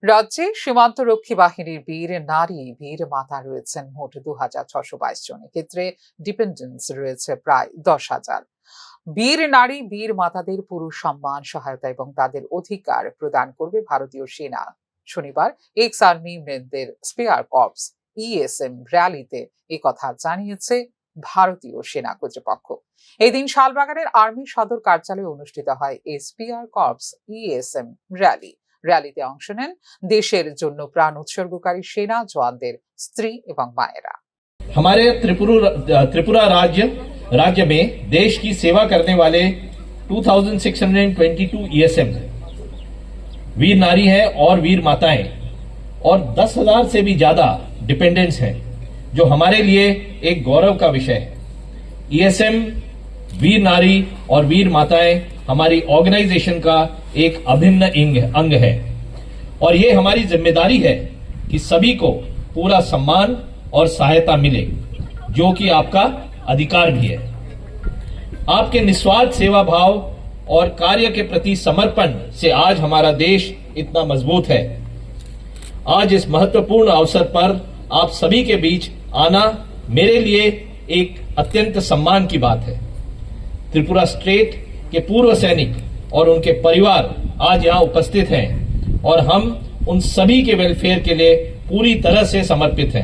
রাজ্যে সীমান্তরক্ষী বাহিনীর বীর নারী বীর মাতা রয়েছেন মোট ২,৬২২ জন। এক্ষেত্রে ডিপেন্ডেন্টস রয়েছে প্রায় ১০,০০০। বীর নারী বীর মাতাদের পুরো সম্মান, সহায়তা এবং তাদের অধিকার প্রদান করবে ভারতীয় সেনা। শনিবার এক্স আর্মি মেনদের স্পেয়ার কর্পস ইএসএম র্যালিতে কথা জানিয়েছে ভারতীয় সেনা কর্তৃপক্ষ। এদিন শালবাগানের আর্মি সদর কার্যালয়ে অনুষ্ঠিত হয় এই স্পেয়ার কর্পস ইএসএম র্যালিতে অংশ নেন দেশের জন্য প্রাণ উৎসর্গকারী সেনা জওয়ানদের স্ত্রী এবং মায়েরা। हमारे त्रिपुरा राज्य में देश की सेवा करने वाले 2622 ईएसएम वीर नारी हैं और वीर माताएं और 10,000 से भी ज्यादा डिपेंडेंट्स हैं, जो हमारे लिए एक गौरव का विषय है। ईएसएम वीर नारी और वीर माताएं हमारी ऑर्गेनाइजेशन का एक अभिन्न अंग है और ये हमारी जिम्मेदारी है कि सभी को पूरा सम्मान और सहायता मिले, जो कि आपका अधिकार भी है। आपके निस्वार्थ सेवा भाव और कार्य के प्रति समर्पण से आज हमारा देश इतना मजबूत है। आज इस महत्वपूर्ण अवसर पर आप सभी के बीच आना मेरे लिए एक अत्यंत सम्मान की बात है। त्रिपुरा स्टेट के पूर्व सैनिक और उनके परिवार आज यहाँ उपस्थित हैं और हम उन सभी के वेलफेयर के लिए पूरी तरह से समर्पित हैं।